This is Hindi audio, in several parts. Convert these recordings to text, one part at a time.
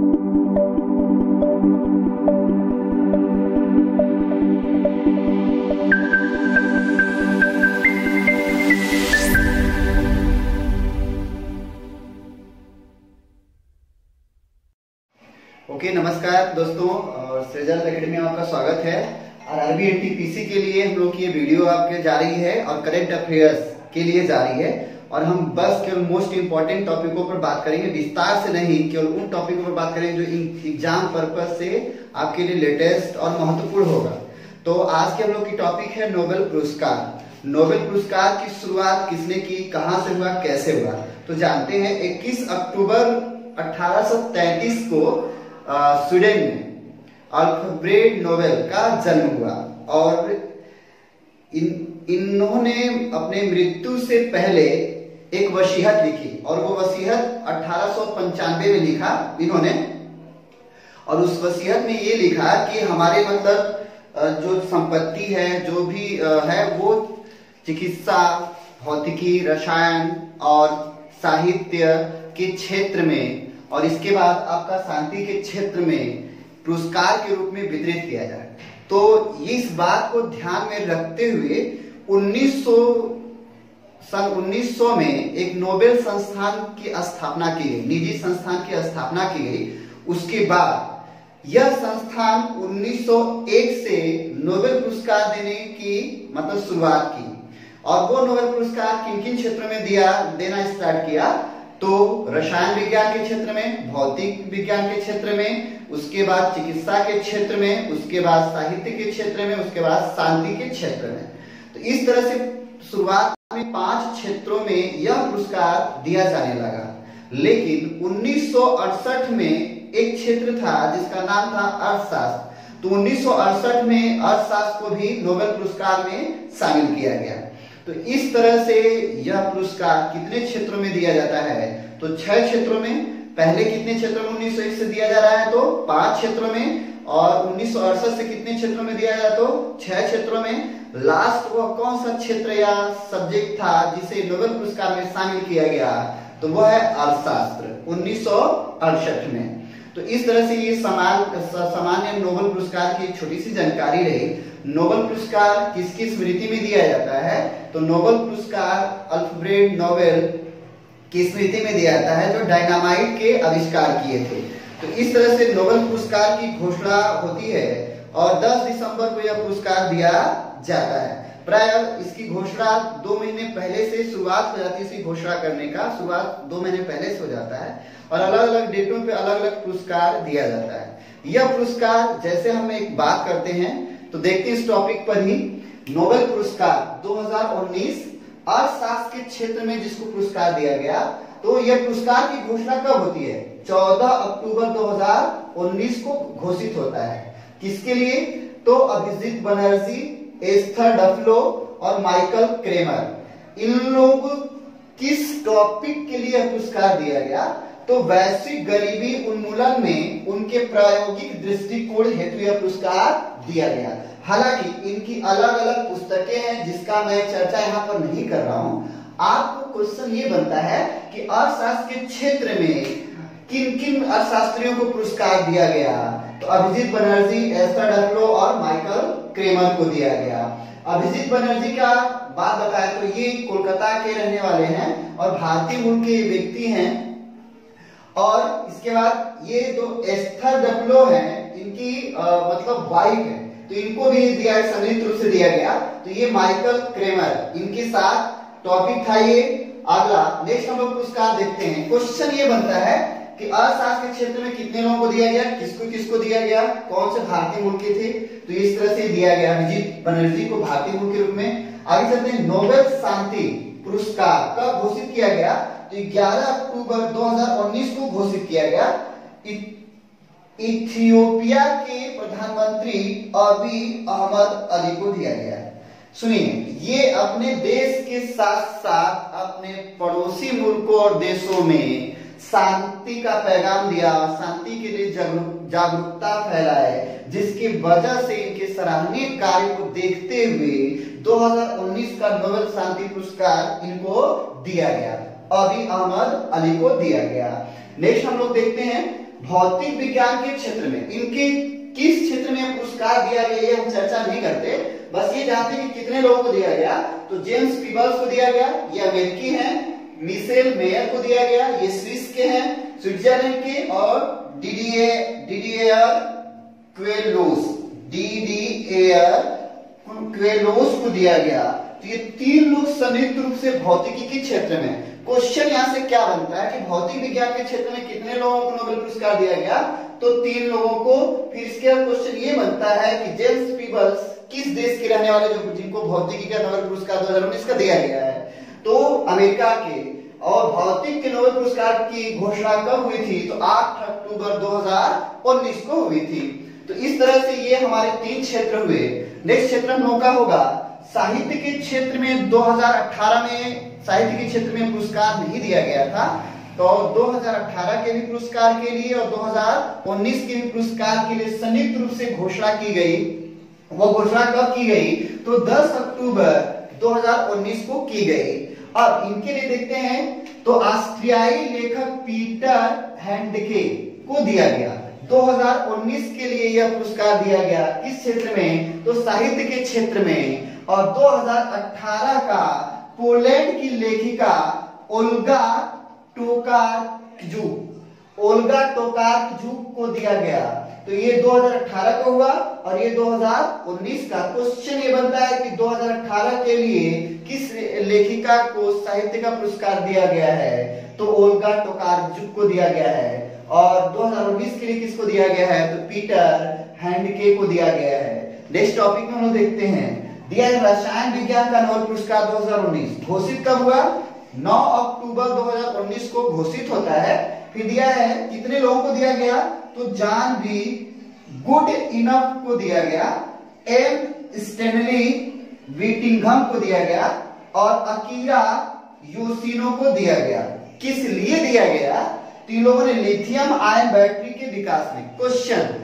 ओके, नमस्कार दोस्तों, और सृजल एकेडमी में आपका स्वागत है। आरआरबी एनटीपीसी के लिए हम लोग की ये वीडियो आपके जा रही है और करंट अफेयर्स के लिए जा रही है। और हम बस केवल मोस्ट इंपॉर्टेंट टॉपिकों पर बात करेंगे, विस्तार से नहीं, केवल उन टॉपिकों पर बात करेंगे जो एग्जाम पर्पज से आपके लिए लेटेस्ट और महत्वपूर्ण होगा। तो आज के हम लोग की टॉपिक है नोबेल पुरस्कार। नोबेल पुरस्कार की शुरुआत किसने की, कहां से हुआ, कैसे हुआ, तो जानते हैं। 21 अक्टूबर 1833 को स्वीडन में अल्फ्रेड नोबेल का जन्म हुआ और इन्होंने अपने मृत्यु से पहले एक वसीयत लिखी और वो वसीयत 1895 में लिखा इन्होंने। और उस वसीयत में ये लिखा कि हमारे मतलब जो संपत्ति है, जो भी है, वो चिकित्सा, भौतिकी, रसायन और साहित्य के क्षेत्र में और इसके बाद आपका शांति के क्षेत्र में पुरस्कार के रूप में वितरित किया जाए। तो इस बात को ध्यान में रखते हुए 1900 में एक नोबेल संस्थान की स्थापना की गई, निजी संस्थान की स्थापना की गई। उसके बाद यह संस्थान 1901 से नोबेल पुरस्कार देने की मतलब शुरुआत की। और वो नोबेल पुरस्कार किन किन क्षेत्रों में देना स्टार्ट किया, तो रसायन विज्ञान के क्षेत्र में, भौतिक विज्ञान के क्षेत्र में, उसके बाद चिकित्सा के क्षेत्र में, उसके बाद साहित्य के क्षेत्र में, उसके बाद शांति के क्षेत्र में। तो इस तरह से शुरुआत में 5 क्षेत्रों में यह पुरस्कार दिया जाने लगा। लेकिन 1968 में एक क्षेत्र था जिसका नाम था अर्थशास्त्र। तो 1968 में अर्थशास्त्र को भी नोबेल पुरस्कार में शामिल किया गया। तो इस तरह से यह पुरस्कार कितने क्षेत्रों में दिया जाता है, तो 6 क्षेत्रों में। पहले कितने क्षेत्रों में 1901 से दिया जा रहा है, तो 5 क्षेत्रों में। और 1968 से कितने क्षेत्रों में दिया जाए, तो 6 क्षेत्रों में। लास्ट वह कौन सा क्षेत्र या सब्जेक्ट था जिसे नोबेल पुरस्कार में शामिल किया गया, तो वह है अर्थशास्त्र 1968 में। तो इस तरह से ये सामान्य नोबेल पुरस्कार की एक छोटी सी जानकारी रही। नोबेल पुरस्कार किसकी स्मृति में दिया जाता है, तो नोबेल पुरस्कार अल्फ्रेड नोबेल की स्मृति में दिया जाता है, जो डायनामाइट के आविष्कार किए थे। तो इस तरह से नोबेल पुरस्कार की घोषणा होती है और 10 दिसंबर को यह पुरस्कार दिया जाता है। प्राय इसकी घोषणा 2 महीने पहले से शुरुआत हो जाती है। इसकी घोषणा करने का शुरुआत 2 महीने पहले से हो जाता है और अलग अलग डेटों पे अलग अलग पुरस्कार दिया जाता है। यह पुरस्कार जैसे हम एक बात करते हैं तो देखते हैं इस टॉपिक पर ही। नोबेल पुरस्कार 2019 अर्थशास्त्र के क्षेत्र में जिसको पुरस्कार दिया गया, तो यह पुरस्कार की घोषणा कब होती है, 14 अक्टूबर 2019 को घोषित होता है। किसके लिए, तो अभिजीत बनर्जी, एस्थर डफलो और माइकल क्रेमर, इन लोग किस टॉपिक के लिए पुरस्कार दिया गया, तो वैश्विक गरीबी उन्मूलन में उनके प्रायोगिक दृष्टिकोण हेतु यह पुरस्कार दिया गया। हालांकि इनकी अलग अलग पुस्तकें हैं जिसका मैं चर्चा यहाँ पर नहीं कर रहा हूँ। आपको क्वेश्चन ये बनता है कि अर्थशास्त्र के क्षेत्र में किन किन अर्थशास्त्रियों को पुरस्कार दिया गया, तो अभिजीत बनर्जी, एस्थर डफलो और माइकल क्रेमर को दिया गया। अभिजीत बनर्जी का बात बताए तो ये कोलकाता के रहने वाले हैं और भारतीय मूल के व्यक्ति हैं। और इसके बाद ये जो एस्थर डफलो हैं, इनकी मतलब वाइफ है, तो इनको भी दिया है, संयुक्त रूप से दिया गया। तो ये माइकल क्रेमर, इनके साथ टॉपिक था ये। अगला नेक्स्ट हम लोग पुरस्कार देखते हैं। क्वेश्चन ये बनता है कि अर्थशास्त्र के क्षेत्र में कितने लोगों को दिया गया, किसको किसको दिया गया, कौन से भारतीय मूल के थे, तो इस तरह से दिया गया अभिजीत बनर्जी को भारतीय मूल के रूप में। आगे चलते हैं, नोबेल शांति पुरस्कार कब घोषित किया गया, तो 11 अक्टूबर 2019 को घोषित किया गया। इथियोपिया के प्रधानमंत्री अबी अहमद अली को दिया गया। सुनिए, ये अपने देश के साथ साथ अपने पड़ोसी मुल्कों और देशों में शांति का पैगाम दिया, शांति के लिए जागरूकता फैलाए, जिसकी वजह से इनके सराहनीय कार्य को देखते हुए 2019 का नोबेल शांति पुरस्कार इनको दिया गया। अभी अहमद अली को दिया गया। नेक्स्ट हम लोग देखते हैं भौतिक विज्ञान के क्षेत्र में इनके किस क्षेत्र में पुरस्कार दिया गया, ये हम चर्चा नहीं करते, बस ये जानते हैं कि कितने लोगों को दिया गया। तो जेम्स पीबल्स को दिया गया, ये अमेरिकी हैं। मिशेल मेयर को दिया गया, ये स्विस के हैं, स्विट्जरलैंड के। और डिडिएर क्वेलोस को दिया गया। तो ये 3 लोग संयुक्त रूप से भौतिकी के क्षेत्र में। क्वेश्चन यहाँ से क्या बनता है कि भौतिक विज्ञान के क्षेत्र में कितने लोगों को नोबेल पुरस्कार दिया गया, तो 3 लोगों को। फिर इसके बाद क्वेश्चन ये बनता है कि जेम्स पीबल्स किस देश के रहने वाले जो जिनको भौतिकी का नोबेल पुरस्कार 2019 का दिया गया है, तो अमेरिका के। और भौतिक के नोबेल पुरस्कार की घोषणा कब हुई थी, तो 8 अक्टूबर 2019 को हुई थी। तो इस तरह से ये हमारे 3 क्षेत्र हुए। नेक्स्ट क्षेत्र हम लोग का होगा साहित्य के क्षेत्र में। 2018 में साहित्य के क्षेत्र में पुरस्कार नहीं दिया गया था, तो 2018 के भी पुरस्कार के लिए और 2019 के भी पुरस्कार के लिए संयुक्त रूप से घोषणा की गई। वो घोषणा कब की गई, तो 10 अक्टूबर 2019 को की गई। अब इनके लिए देखते हैं तो ऑस्ट्रियाई लेखक पीटर हैंडके को दिया गया। 2019 के लिए यह पुरस्कार दिया गया किस क्षेत्र में, तो साहित्य के क्षेत्र में। और 2018 का पोलैंड की लेखिका ओल्गा टोकार्चुक को दिया गया। तो ये 2018 का हुआ और ये 2019 का। क्वेश्चन ये बनता है कि 2018 के लिए किस लेखिका को साहित्य का पुरस्कार दिया गया है, तो ओल्गा टोकार्चुक को दिया गया है। और 2019 के लिए किसको दिया गया है, तो पीटर हैंडके को दिया गया है। नेक्स्ट टॉपिक में हम लोग देखते हैं दिया रसायन विज्ञान का नोबेल पुरस्कार 2019 घोषित कब हुआ, 9 अक्टूबर 2019 को घोषित होता है। फिर दिया है कितने लोगों को दिया गया, तो जॉन बी गुड इनफ को दिया गया, एम स्टैनली विटिंघम को दिया गया और अकीरा योशिनो को दिया गया। किस लिए दिया गया, तीन लोगों ने लिथियम आयन बैटरी के विकास में। क्वेश्चन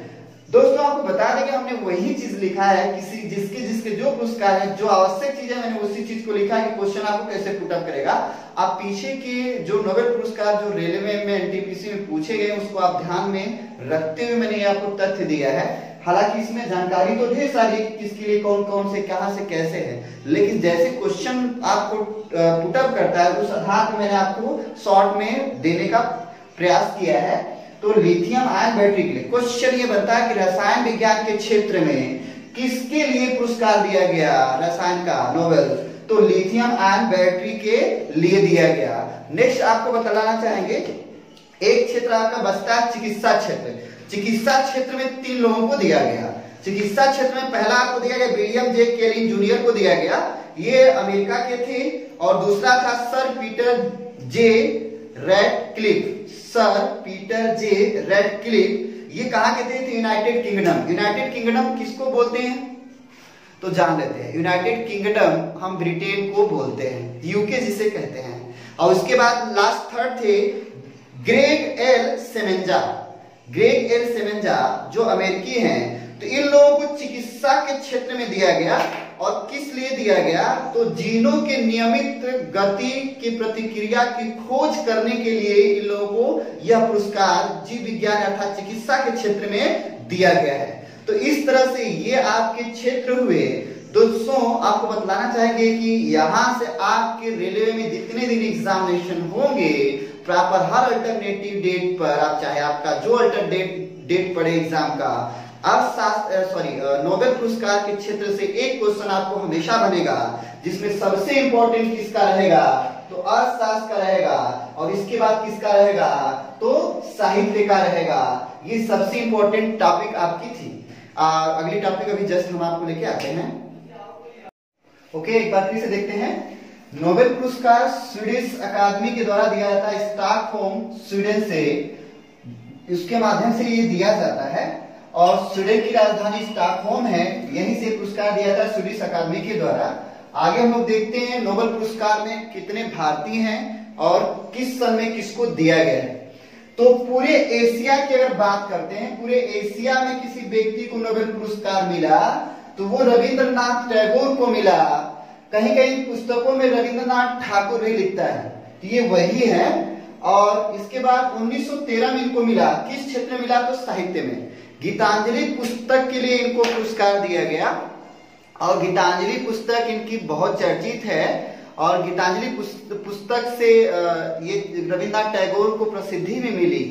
दोस्तों आपको बता दें कि हमने वही चीज लिखा है, किसी जिसके जो पुरस्कार है, जो आवश्यक चीज है, मैंने उसी चीज को लिखा है कि क्वेश्चन आपको कैसे पुटअप करेगा। आप पीछे के जो नोबेल पुरस्कार जो रेलवे में एनटीपीसी में पूछे गए उसको आप ध्यान में रखते हुए मैंने आपको तथ्य दिया है। हालांकि इसमें जानकारी तो ढेर सारी किसके लिए कौन कौन से कहां से कैसे है, लेकिन जैसे क्वेश्चन आपको पुटअप करता है उस आधार पर मैंने आपको शॉर्ट में देने का प्रयास किया है। तो लिथियम आयन बैटरी के लिए क्वेश्चन ये बनता है कि रसायन विज्ञान के क्षेत्र में किसके लिए पुरस्कार दिया गया रसायन का नोबेल, तो लिथियम आयन बैटरी के लिए दिया गया। नेक्स्ट आपको बताना चाहेंगे एक क्षेत्र आपका बचता है चिकित्सा क्षेत्र। चिकित्सा क्षेत्र में 3 लोगों को दिया गया। चिकित्सा क्षेत्र में पहला आपको दिया गया विलियम जे केलिन जूनियर को दिया गया, ये अमेरिका के थे। और दूसरा था सर पीटर जे रेडक्लिफ, ये कहां के थे, यूनाइटेड किंगडम। यूनाइटेड किंगडम किसको बोलते हैं, तो जान लेते हैं। यूनाइटेड किंगडम हम ब्रिटेन को बोलते हैं, यूके जिसे कहते हैं। और उसके बाद लास्ट थर्ड थे ग्रेग एल सेमेंजा जो अमेरिकी हैं। तो इन लोगों को चिकित्सा के क्षेत्र में दिया गया। और किस लिए दिया गया, तो जीनों के नियमित गति की प्रतिक्रिया की खोज करने के लिए इन लोगों को यह पुरस्कार जीव विज्ञान अर्थात चिकित्सा के क्षेत्र में दिया गया है। तो इस तरह से ये आपके क्षेत्र हुए। दोस्तों आपको बताना चाहेंगे कि यहाँ से आपके रेलवे में जितने दिन एग्जामिनेशन होंगे प्रॉपर हर अल्टरनेटिव डेट पर आप चाहे आपका जो अल्टरनेट डेट पड़े एग्जाम का, नोबेल पुरस्कार के क्षेत्र से एक क्वेश्चन आपको हमेशा बनेगा, जिसमें सबसे इंपॉर्टेंट किसका रहेगा, तो अर्थशास्त्र का रहेगा। और इसके बाद किसका रहेगा, तो साहित्य का रहेगा। ये सबसे इंपॉर्टेंट टॉपिक आपकी थी। अगली टॉपिक अभी जस्ट हम आपको लेके आते हैं। ओके, एक बार फिर से देखते हैं। नोबेल पुरस्कार स्वीडिश अकादमी के द्वारा दिया जाता है, स्टॉकहोम स्वीडन से, इसके माध्यम से ये दिया जाता है। और स्वीडन की राजधानी स्टॉकहोम है, यहीं से पुरस्कार दिया जाता है स्वीडिश अकादमी के द्वारा। आगे हम लोग देखते हैं नोबेल पुरस्कार में कितने भारतीय हैं और किस सन में किसको दिया गया है। तो पूरे एशिया की अगर बात करते हैं, पूरे एशिया में किसी व्यक्ति को नोबेल पुरस्कार मिला तो वो रविंद्रनाथ टैगोर को मिला। कहीं कहीं पुस्तकों में रविंद्रनाथ ठाकुर भी लिखता है, तो ये वही है। और इसके बाद 1913 में इनको मिला, किस क्षेत्र में मिला, तो साहित्य में। गीतांजलि पुस्तक के लिए इनको पुरस्कार दिया गया और गीतांजलि पुस्तक इनकी बहुत चर्चित है। और गीतांजलि पुस्तक से ये रविन्द्रनाथ टैगोर को प्रसिद्धि भी मिली।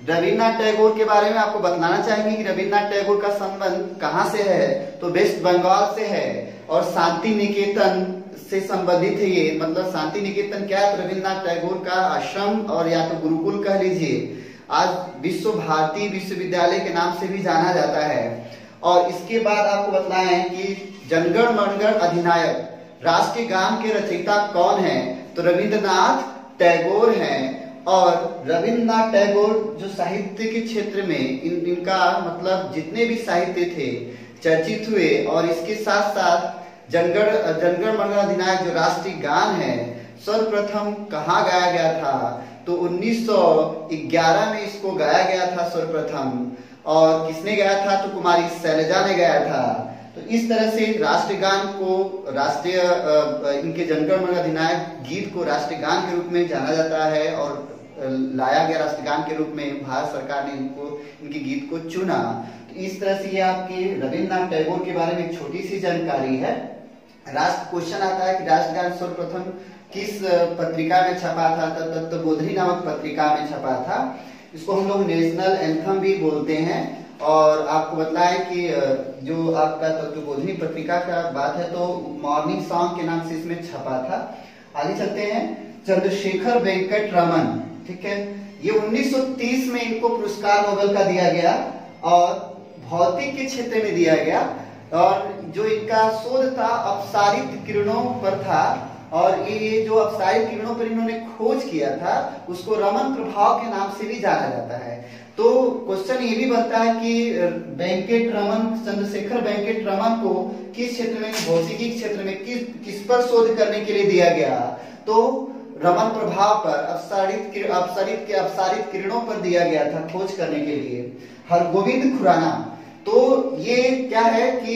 रविन्द्रनाथ टैगोर के बारे में आपको बतलाना चाहेंगे कि रविन्द्रनाथ टैगोर का संबंध कहाँ से है, तो वेस्ट बंगाल से है और शांति निकेतन से संबंधित है ये। मतलब शांति निकेतन क्या है, तो रविन्द्रनाथ टैगोर का आश्रम और या तो गुरुकुल कह लीजिए, आज विश्व भारती विश्वविद्यालय के नाम से भी जाना जाता है। और इसके बाद आपको बतलाएं कि जनगण मनगण अधिनायक राष्ट्रीय गान के रचयिता कौन है, तो रविन्द्रनाथ टैगोर हैं। और रविन्द्रनाथ टैगोर जो साहित्य के क्षेत्र में इनका मतलब जितने भी साहित्य थे चर्चित हुए। और इसके साथ साथ जनगण मनगण अधिनायक जो राष्ट्रीय गान है सर्वप्रथम कहाँ गाया गया था, तो 1911 में इसको गाया गया था सर्वप्रथम। और किसने गाया था, तो कुमारी शैलजा ने गाया था। तो इस तरह से राष्ट्रीय गान को राष्ट्रीय इनके जनगण मनगण अधिनायक गीत को राष्ट्रीय गान के रूप में जाना जाता है और लाया गया राष्ट्रीय गान के रूप में। भारत सरकार ने इनके गीत को चुना। तो इस तरह से ये आपके रविन्द्रनाथ टैगोर के बारे में छोटी सी जानकारी है। क्वेश्चन आता है कि राष्ट्रगान सर्वप्रथम किस पत्रिका में छपा था, तत्वबोधिनी नामक पत्रिका में छपा था। इसको हम लोग नेशनल एंथम भी बोलते हैं। और आपको बताएं कि जो आपका तत्वबोधिनी पत्रिका का बात है तो मॉर्निंग सॉन्ग के नाम से इसमें छपा था। आगे चलते हैं, चंद्रशेखर वेंकट रमन, ठीक है, ये 1930 में इनको पुरस्कार नोबेल का दिया गया और भौतिक के क्षेत्र में दिया गया। और जो इनका शोध था अपसारित किरणों पर था और ये जो अपसारित किरणों पर इन्होंने खोज किया था उसको रमन प्रभाव के नाम से भी जाना जाता है। तो क्वेश्चन ये भी बनता है कि वेंकट रमन, चंद्रशेखर वेंकट रमन को किस क्षेत्र में, भौतिकी क्षेत्र में किस पर शोध करने के लिए दिया गया, तो रमन प्रभाव पर, अपसारित किरणों पर दिया गया था खोज करने के लिए। हरगोविंद खुराना, तो ये क्या है कि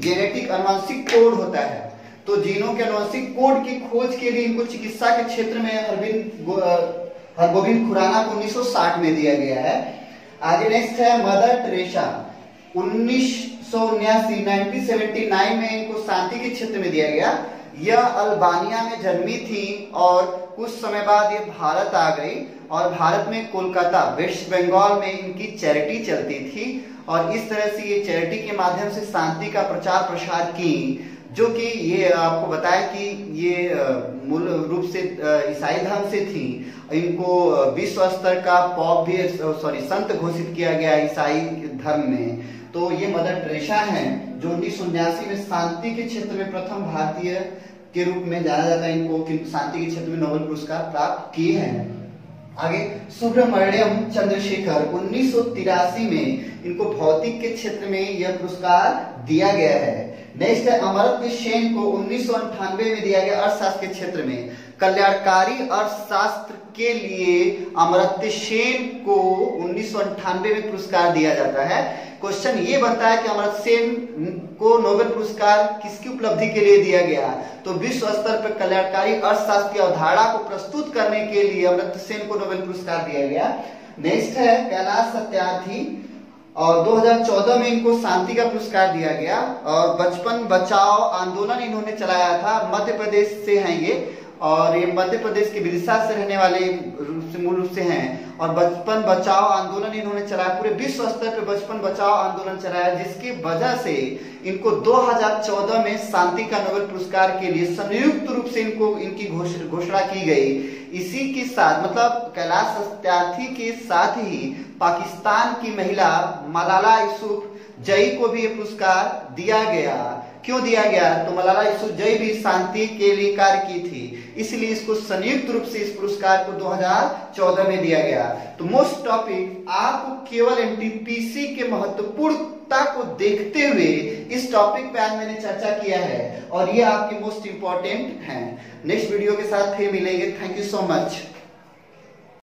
जेनेटिक आनुवंशिक कोड होता है, तो जीनों के आनुवंशिक कोड की खोज के लिए इनको चिकित्सा के क्षेत्र में हरगोविंद खुराना को 1960 में दिया गया है। आगे नेक्स्ट है मदर टेरेसा, 1979 में इनको शांति के क्षेत्र में दिया गया। यह अल्बानिया में जन्मी थी और कुछ समय बाद ये भारत आ गई और भारत में कोलकाता वेस्ट बंगाल में इनकी चैरिटी चलती थी। और इस तरह से ये चैरिटी के माध्यम से शांति का प्रचार प्रसार की, जो कि ये आपको बताया कि ये मूल रूप से ईसाई धर्म से थी। इनको विश्व स्तर का संत घोषित किया गया ईसाई धर्म में। तो ये मदर टेरेसा हैं जो 1979 में शांति के क्षेत्र में प्रथम भारतीय के रूप में जाना जाता है। इनको शांति के क्षेत्र में नोबेल पुरस्कार प्राप्त किए हैं। आगे सुब्रमण्यम चंद्रशेखर, 1983 में इनको भौतिक के क्षेत्र में यह पुरस्कार दिया गया है। नेक्स्ट है अमर्त्य सेन को 1998 में दिया गया अर्थशास्त्र के क्षेत्र में। कल्याणकारी अर्थशास्त्र के लिए अमर्त्य सेन को 1998 में पुरस्कार दिया जाता है। क्वेश्चन ये बनता है कि अमर्त्य सेन को नोबेल पुरस्कार किसकी उपलब्धि के लिए दिया गया, तो विश्व स्तर पर कल्याणकारी अर्थशास्त्र की अवधारणा को प्रस्तुत करने के लिए अमर्त्य सेन को नोबेल पुरस्कार दिया गया। नेक्स्ट है कैलाश सत्यार्थी और 2014 में इनको शांति का पुरस्कार दिया गया। और बचपन बचाओ आंदोलन इन्होंने चलाया था, मध्य प्रदेश से हैं ये और ये मध्य प्रदेश के विदिशा से रहने वाले मूल रूप से हैं। और बचपन बचाओ आंदोलन इन्होंने चलाया, पूरे विश्व स्तर पर बचपन बचाओ आंदोलन चलाया, जिसकी वजह से इनको 2014 में शांति का नोबेल पुरस्कार के लिए संयुक्त रूप से इनकी घोषणा की गई। इसी के साथ मतलब कैलाश सत्यार्थी के साथ ही पाकिस्तान की महिला मलाला यूसुफजई को भी ये पुरस्कार दिया गया। क्यों दिया गया, तो मलाला यूसुफजई भी शांति के लिए कार्य की थी, इसलिए इसको संयुक्त रूप से इस पुरस्कार को 2014 में दिया गया। तो मोस्ट टॉपिक आपको केवल एनटीपीसी के महत्वपूर्णता को देखते हुए इस टॉपिक पे आज मैंने चर्चा किया है और ये आपके मोस्ट इंपॉर्टेंट हैं। नेक्स्ट वीडियो के साथ फिर मिलेंगे। Thank you so much.